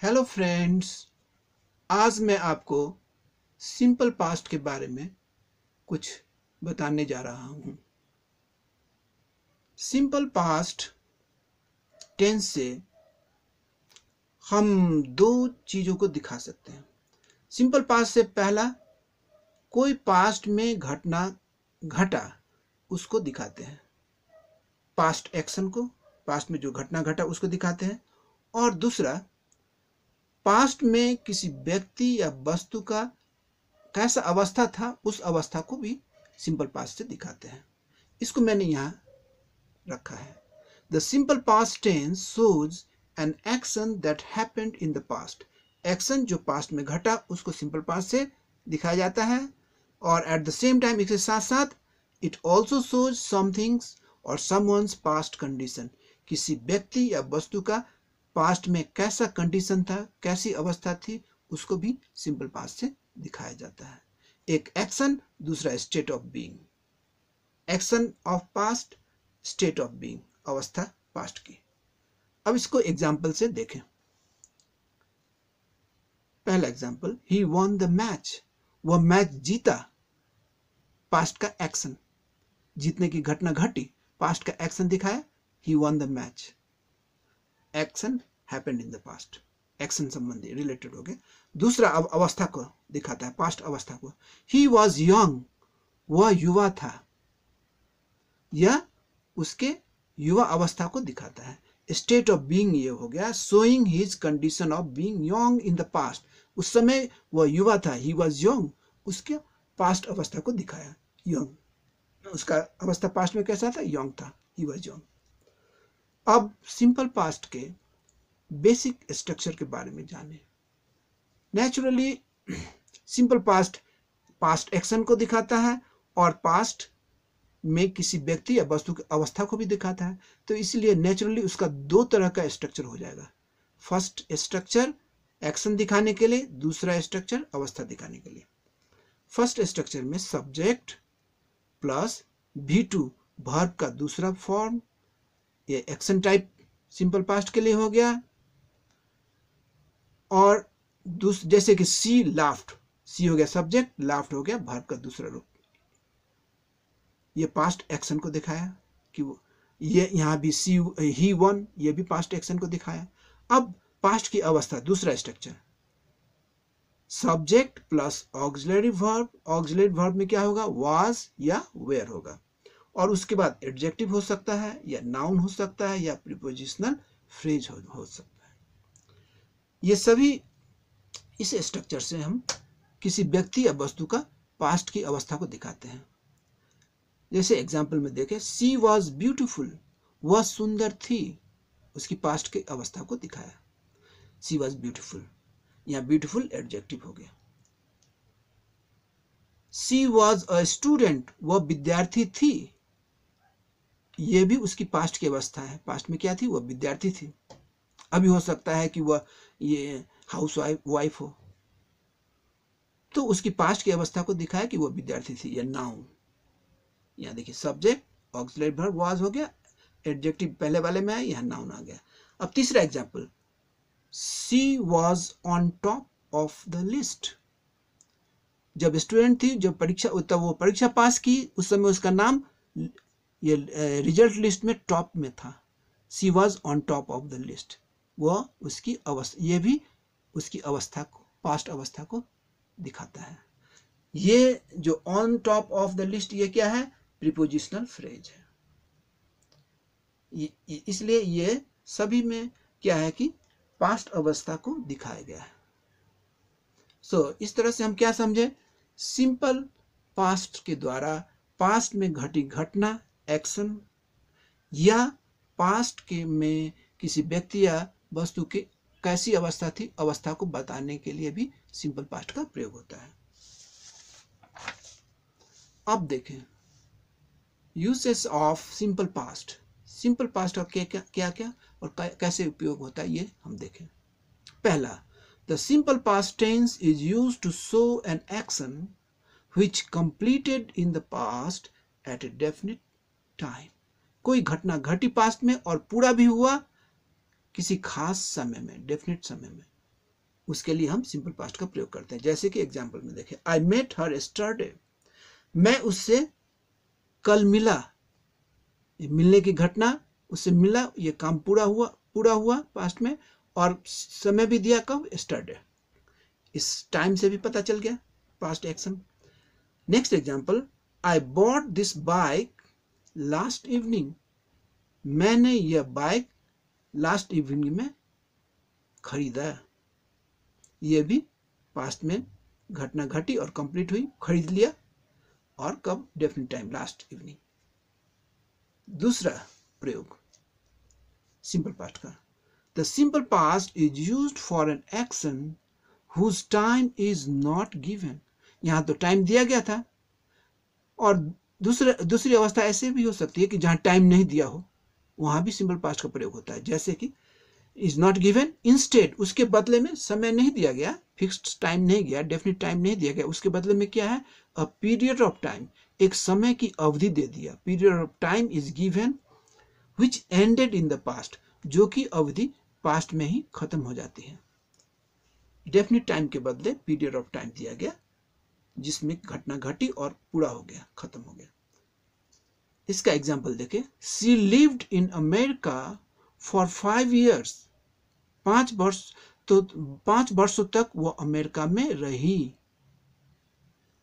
Hello friends, आज मैं आपको सिंपल पास्ट के बारे में कुछ बताने जा रहा हूँ। सिंपल पास्ट टेंस से हम दो चीज़ों को दिखा सकते हैं। सिंपल पास्ट से पहला, कोई पास्ट में घटना घटा उसको दिखाते हैं, पास्ट एक्शन को, पास्ट में जो घटना घटा उसको दिखाते हैं। और दूसरा, पास्ट में किसी व्यक्ति या वस्तु का कैसा अवस्था था उस अवस्था को भी सिंपल पास्ट से दिखाते हैं। इसको मैंने यहाँ रखा है। The simple past tense shows an action that happened in the past. Action जो पास्ट में घटा उसको सिंपल पास्ट से दिखाया जाता है। और एट द सेम टाइम, इसके साथ साथ, इट ऑल्सो शोज समथिंग्स और समवन्स पास्ट कंडीशन। किसी व्यक्ति या वस्तु का पास्ट में कैसा कंडीशन था, कैसी अवस्था थी, उसको भी सिंपल पास्ट से दिखाया जाता है। एक एक्शन, दूसरा state of being. Action of past, state of being, अवस्था पास्ट की। अब इसको एग्जाम्पल से देखें। पहला example, he won the match. वह मैच जीता, पास्ट का एक्शन। जीतने की घटना घटी, पास्ट का एक्शन दिखाया, he won the match. Action happened in the past, action संबंधी रिलेटेड हो गया। दूसरा अब अवस्था को दिखाता है, पास्ट अवस्था को। ही वॉज यंग, वह युवा था, यह उसके युवा अवस्था को दिखाता है। स्टेट ऑफ बीइंग ये हो गया, showing his condition of being young in the past. उस समय वह युवा था, ही वॉज यंग, उसके पास्ट अवस्था को दिखाया, यंग। उसका अवस्था पास्ट में कैसा था, यंग था, ही वॉज यंग। अब सिंपल पास्ट के बेसिक स्ट्रक्चर के बारे में जाने। Naturally simple past past action को दिखाता है और पास्ट में किसी व्यक्ति या वस्तु की अवस्था को भी दिखाता है। तो इसलिए नेचुरली उसका दो तरह का स्ट्रक्चर हो जाएगा। फर्स्ट स्ट्रक्चर एक्शन दिखाने के लिए, दूसरा स्ट्रक्चर अवस्था दिखाने के लिए। फर्स्ट स्ट्रक्चर में सब्जेक्ट प्लस V2 वर्ब का दूसरा फॉर्म, ये एक्शन टाइप सिंपल पास्ट के लिए हो गया। और जैसे कि सी लाफ्ड, सी हो गया सब्जेक्ट, लाफ्ड हो गया वर्ब का दूसरा रूप। ये पास्ट एक्शन को दिखाया कि ये यहाँ भी सी ही वन, ये भी पास्ट एक्शन को दिखाया। अब पास्ट की अवस्था, दूसरा structure, subject plus auxiliary verb. Auxiliary verb में क्या होगा, वाज या वेयर होगा। और उसके बाद एडजेक्टिव हो सकता है, या नाउन हो सकता है, या प्रीपोजिशनल फ्रेज हो सकता है। ये सभी इस स्ट्रक्चर से हम किसी व्यक्ति या वस्तु का पास्ट की अवस्था को दिखाते हैं। जैसे एग्जाम्पल में देखें, सी वॉज ब्यूटिफुल, वह सुंदर थी, उसकी पास्ट की अवस्था को दिखाया, सी वॉज ब्यूटिफुल। यहाँ ब्यूटिफुल एडजेक्टिव हो गया। सी वॉज अ स्टूडेंट, वह विद्यार्थी थी, यह भी उसकी पास्ट की अवस्था है। पास्ट में क्या थी, वह विद्यार्थी थी। अभी हो सकता है कि वह ये हाउस वाइफ हो, तो उसकी पास्ट की अवस्था को दिखाया कि वह विद्यार्थी थी, या नाउन। यहाँ देखिए, सब्जेक्ट ऑक्सिलरी वर्ब वाज हो गया, एडजेक्टिव पहले वाले में आया, यहाँ नाउन आ गया। अब तीसरा example, she was on top of the list. जब स्टूडेंट थी, जब परीक्षा, तब वो परीक्षा पास की, उस समय उसका नाम ये रिजल्ट लिस्ट में टॉप में था। She was on top of the list, वह उसकी अवस्था, ये भी उसकी अवस्था को, पास्ट अवस्था को दिखाता है। ये जो on top of the list, ये क्या है, प्रीपोजिशनल फ्रेज है। इसलिए ये सभी में क्या है कि पास्ट अवस्था को दिखाया गया है। इस तरह से हम क्या समझे, सिंपल पास्ट के द्वारा पास्ट में घटी घटना, एक्शन, या पास्ट के में किसी व्यक्ति या वस्तु की कैसी अवस्था थी, अवस्था को बताने के लिए भी सिंपल पास्ट का प्रयोग होता है। अब देखें uses of simple past. Simple past का क्या क्या और कैसे उपयोग होता है, ये हम देखें। पहला, the simple past tense is used to show an action which completed in the past at a definite time. कोई घटना घटी पास्ट में और पूरा भी हुआ किसी खास समय में, डेफिनिट समय में। उसके लिए हम सिंपल पास्ट का प्रयोग करते हैं। जैसे कि एग्जाम्पल में देखें, आई मेट हर यस्टरडे, मैं उससे कल मिला। मिलने की घटना, उससे मिला, ये काम पूरा हुआ पास्ट में, और समय भी दिया कब, यस्टरडे। इस टाइम से भी पता चल गया past action. Next example, I bought this bike last evening, मैंने यह बाइक लास्ट इवनिंग में खरीदा। यह भी पास्ट में घटना घटी और कंप्लीट हुई, खरीद लिया, और कब, डेफिनेट टाइम, लास्ट इवनिंग। दूसरा प्रयोग सिंपल पास्ट का, the simple past is used for an action whose time is not given. यहां तो टाइम दिया गया था, और दूसरी अवस्था ऐसे भी हो सकती है कि जहां टाइम नहीं दिया हो, वहां भी सिंपल पास्ट का प्रयोग होता है। जैसे कि इज नॉट गिवन, इंस्टेड, उसके बदले में समय नहीं दिया गया, फिक्स्ड टाइम नहीं गया, डेफिनेट टाइम नहीं दिया गया, उसके बदले में क्या है, अ पीरियड ऑफ टाइम, एक समय की अवधि दे दिया। Period of time is given which ended in the past, जो कि अवधि पास्ट में ही खत्म हो जाती है। डेफिनेट टाइम के बदले पीरियड ऑफ टाइम दिया गया, जिसमें घटना घटी और पूरा हो गया, खत्म हो गया। इसका एग्जाम्पल देखें, she lived in America for 5 years, 5 वर्षों तक वो अमेरिका में रही।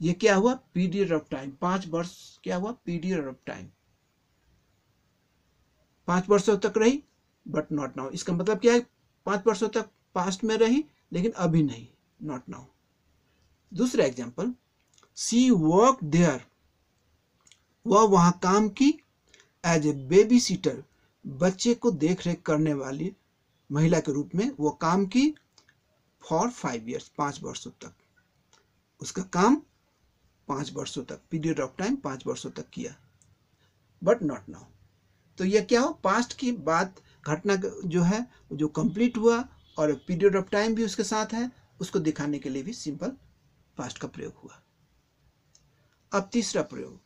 ये क्या हुआ, पीरियड ऑफ टाइम, 5 वर्ष क्या हुआ, पीरियड ऑफ टाइम, 5 वर्षों तक रही, बट नॉट नाउ। इसका मतलब क्या है, 5 वर्षों तक पास्ट में रही, लेकिन अभी नहीं, नॉट नाउ। दूसरा एग्जाम्पल, सी वर्क देयर, वह वहां काम की, एज ए बेबी सीटर, बच्चे को देख रेख करने वाली महिला के रूप में वो काम की, फॉर 5 years, 5 वर्षों तक। उसका काम 5 वर्षों तक, पीरियड ऑफ टाइम 5 वर्षों तक किया, बट नॉट नाउ। तो यह क्या हो, पास्ट की बात, घटना जो है जो कंप्लीट हुआ और पीरियड ऑफ टाइम भी उसके साथ है, उसको दिखाने के लिए भी सिंपल पास्ट का प्रयोग हुआ। अब तीसरा प्रयोग,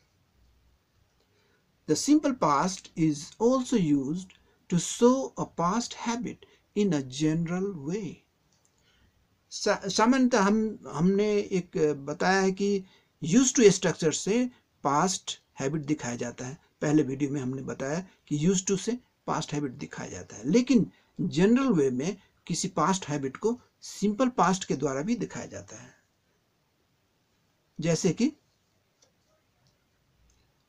the simple past is also used to show a past habit in a general way. सामान्यतः हमने एक बताया है कि यूज टू स्ट्रक्चर से पास्ट हैबिट दिखाया जाता है। पहले वीडियो में हमने बताया कि यूज टू से पास्ट हैबिट दिखाया जाता है, लेकिन जनरल वे में किसी पास्ट हैबिट को सिंपल पास्ट के द्वारा भी दिखाया जाता है। जैसे कि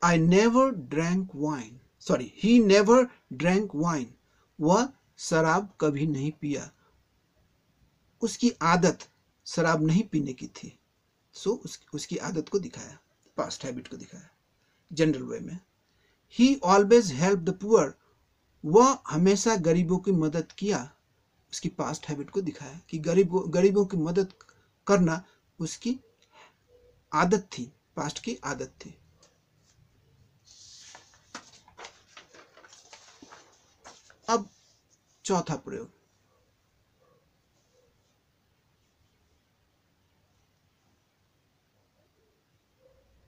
I never drank wine, sorry, he never drank wine, वह शराब कभी नहीं पिया। उसकी आदत शराब नहीं पीने की थी, सो उसकी आदत को दिखाया, पास्ट हैबिट को दिखाया जनरल वे में। ही ऑलवेज हेल्प द पुअर, वह हमेशा गरीबों की मदद किया, उसकी पास्ट हैबिट को दिखाया कि गरीबों की मदद करना उसकी आदत थी, पास्ट की आदत थी। अब चौथा प्रयोग,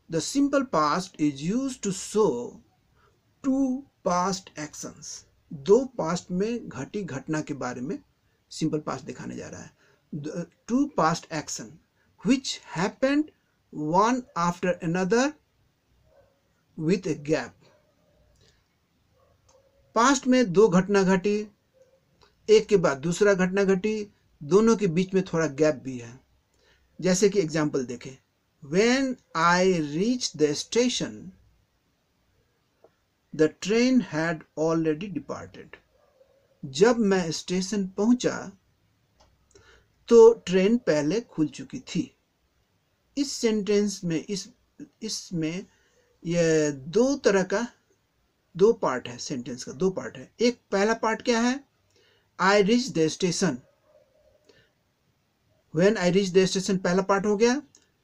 the simple past is used to show 2 past actions. 2 past में घटी घटना के बारे में सिंपल पास्ट दिखाने जा रहा है। 2 past action which happened one after another with a gap। Past में 2 घटना घटी, एक के बाद दूसरा घटना घटी, दोनों के बीच में थोड़ा गैप भी है। जैसे कि एग्जाम्पल देखें, when I reached the station the train had already departed। जब मैं स्टेशन पहुंचा तो ट्रेन पहले खुल चुकी थी। इस सेंटेंस में इसमें यह 2 तरह का 2 पार्ट है, सेंटेंस का 2 पार्ट है। एक पहला पार्ट क्या है, I reach the station, when I reach the station पहला पार्ट हो गया,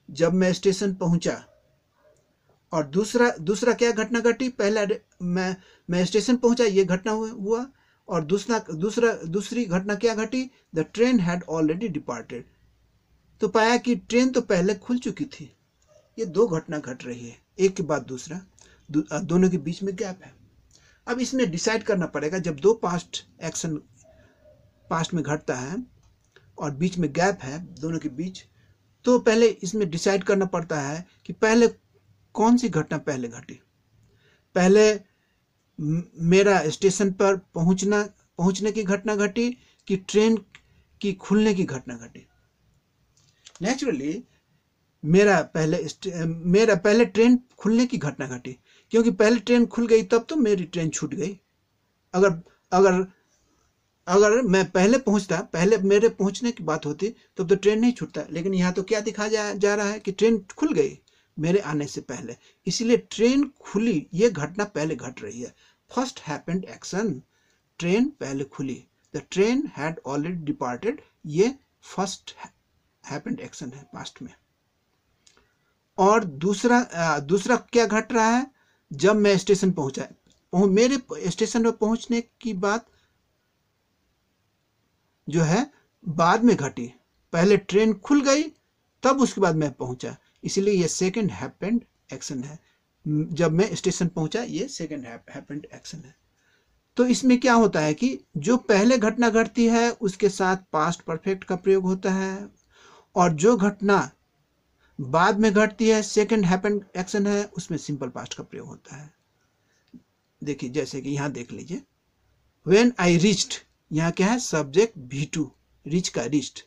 जब मैं स्टेशन पहुंचा। और दूसरा क्या घटना घटी, पहला मैं स्टेशन पहुंचा, ये घटना हुआ, और दूसरी घटना क्या घटी, the train had already departed. तो पाया कि ट्रेन तो पहले खुल चुकी थी। ये 2 घटना घट रही है, एक के बाद दूसरा, दोनों के बीच में गैप है। अब इसमें डिसाइड करना पड़ेगा, जब 2 पास्ट एक्शन पास्ट में घटता है और बीच में गैप है दोनों के बीच, तो पहले इसमें डिसाइड करना पड़ता है कि पहले कौन सी घटना पहले घटी। पहले मेरा स्टेशन पर पहुंचने की घटना घटी कि ट्रेन की खुलने की घटना घटी। नेचुरली मेरा पहले ट्रेन खुलने की घटना घटी, क्योंकि पहले ट्रेन खुल गई तब तो मेरी ट्रेन छूट गई। अगर अगर अगर मैं पहले मेरे पहुंचने की बात होती तब तो ट्रेन नहीं छूटता। लेकिन यहाँ तो क्या दिखाया जा रहा है कि ट्रेन खुल गई मेरे आने से पहले, इसलिए ट्रेन खुली ये घटना पहले घट रही है। फर्स्ट हैपेंड एक्शन, ट्रेन पहले खुली। The train had already departed, ये फर्स्ट हैपेंड एक्शन है पास्ट में। और दूसरा क्या घट रहा है, जब मैं स्टेशन पहुंचा, मेरे स्टेशन पर पहुंचने की बात जो है बाद में घटी। पहले ट्रेन खुल गई तब उसके बाद मैं पहुंचा, इसलिए ये सेकंड हैपेंड एक्शन है। जब मैं स्टेशन पहुंचा ये सेकंड हैपेंड एक्शन है। तो इसमें क्या होता है कि जो पहले घटना घटती है उसके साथ पास्ट परफेक्ट का प्रयोग होता है, और जो घटना बाद में घटती है सेकंड हैपेंड एक्शन है, उसमें सिंपल पास्ट का प्रयोग होता है। देखिए जैसे कि यहां देख लीजिए, व्हेन आई रीच्ड, यहाँ क्या है, सब्जेक्ट V2, रीच का रीच्ड,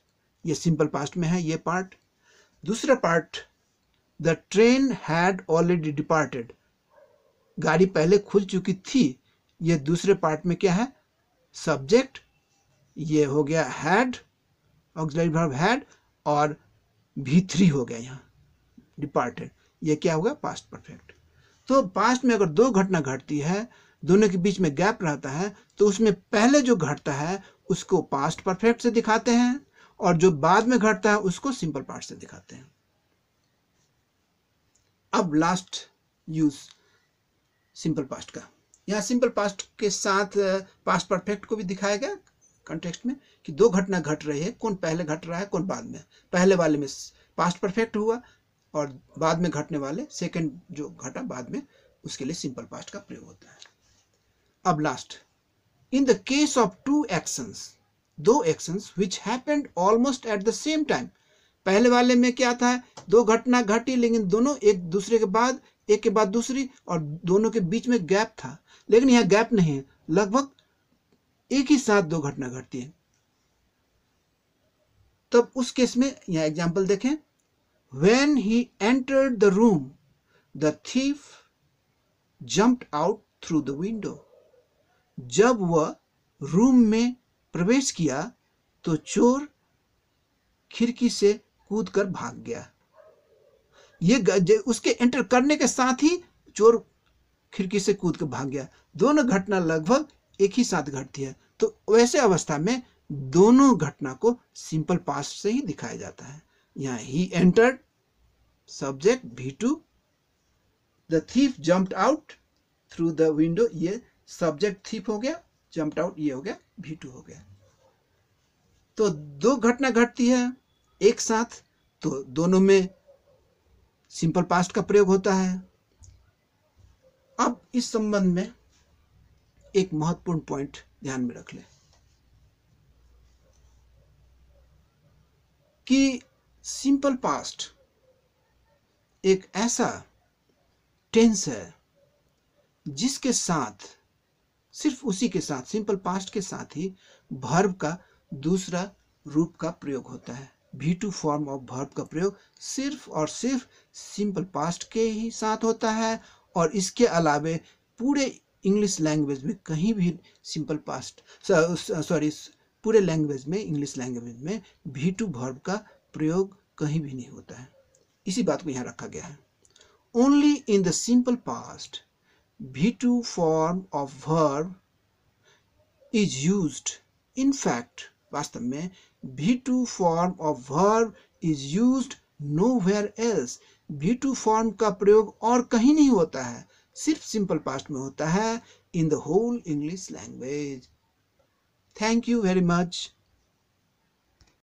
ये सिंपल पास्ट में है ये पार्ट। दूसरा part, the train had already departed, गाड़ी पहले खुल चुकी थी, ये दूसरे पार्ट में क्या है, सब्जेक्ट, ये हो गया हैड, ऑक्सिलरी वर्ब हैड, और V3 हो गया यहाँ डिपार्टेड, ये क्या होगा, पास्ट परफेक्ट। तो पास्ट में अगर दो घटना घटती है, दोनों के बीच में गैप रहता है, तो उसमें पहले जो घटता है उसको पास्ट परफेक्ट से दिखाते हैं, और जो बाद में घटता है उसको सिंपल पास्ट से दिखाते हैं। अब लास्ट यूज सिंपल पास्ट का, यहाँ सिंपल पास्ट के साथ पास्ट परफेक्ट को भी दिखाया गया कॉन्टेक्स्ट में कि दो घटना घट रही है, कौन पहले घट रहा है कौन बाद में। पहले वाले में पास्ट परफेक्ट हुआ और बाद में घटने वाले सेकंड जो घटा बाद में, उसके लिए सिंपल पास्ट का प्रयोग होता है। अब last, in the case of two actions, दो actions which happened almost at the same time, पहले वाले में क्या था, दो घटना घटी लेकिन दोनों एक दूसरे के बाद, एक के बाद दूसरी, और दोनों के बीच में गैप था, लेकिन यहाँ गैप नहीं है, लगभग एक ही साथ दो घटना घटती है। तब उस केस में यहाँ एग्जाम्पल देखें, when he entered the room the thief jumped out through the window, जब वह रूम में प्रवेश किया तो चोर खिड़की से कूदकर भाग गया। ये उसके एंटर करने के साथ ही चोर खिड़की से कूद कर भाग गया, दोनों घटना लगभग एक ही साथ घटती है। तो वैसे अवस्था में दोनों घटना को सिंपल पास्ट से ही दिखाया जाता है। यहाँ he entered, subject V2, the thief jumped out through the window, ये सब्जेक्ट थीफ हो गया, जम्प्ड आउट ये हो गया V2 हो गया। तो दो घटना घटती है एक साथ, तो दोनों में सिंपल पास्ट का प्रयोग होता है। अब इस संबंध में एक महत्वपूर्ण पॉइंट ध्यान में रख लें कि सिंपल पास्ट एक ऐसा टेंस है जिसके साथ, सिर्फ उसी के साथ, सिंपल पास्ट के साथ ही वर्ब का दूसरा रूप का प्रयोग होता है। V2 फॉर्म ऑफ वर्ब का प्रयोग सिर्फ और सिर्फ सिंपल पास्ट के ही साथ होता है, और इसके अलावे पूरे इंग्लिश लैंग्वेज में कहीं भी सिंपल पास्ट, पूरे लैंग्वेज में, इंग्लिश लैंग्वेज में V2 वर्ब का प्रयोग कहीं भी नहीं होता है। इसी बात को यहाँ रखा गया है। Only in the simple past V2 form of verb is used. In fact, वास्तव में V2 form of verb is used nowhere else. V2 form का प्रयोग और कहीं नहीं होता है, सिर्फ सिंपल पास्ट में होता है in the whole English language. Thank you very much.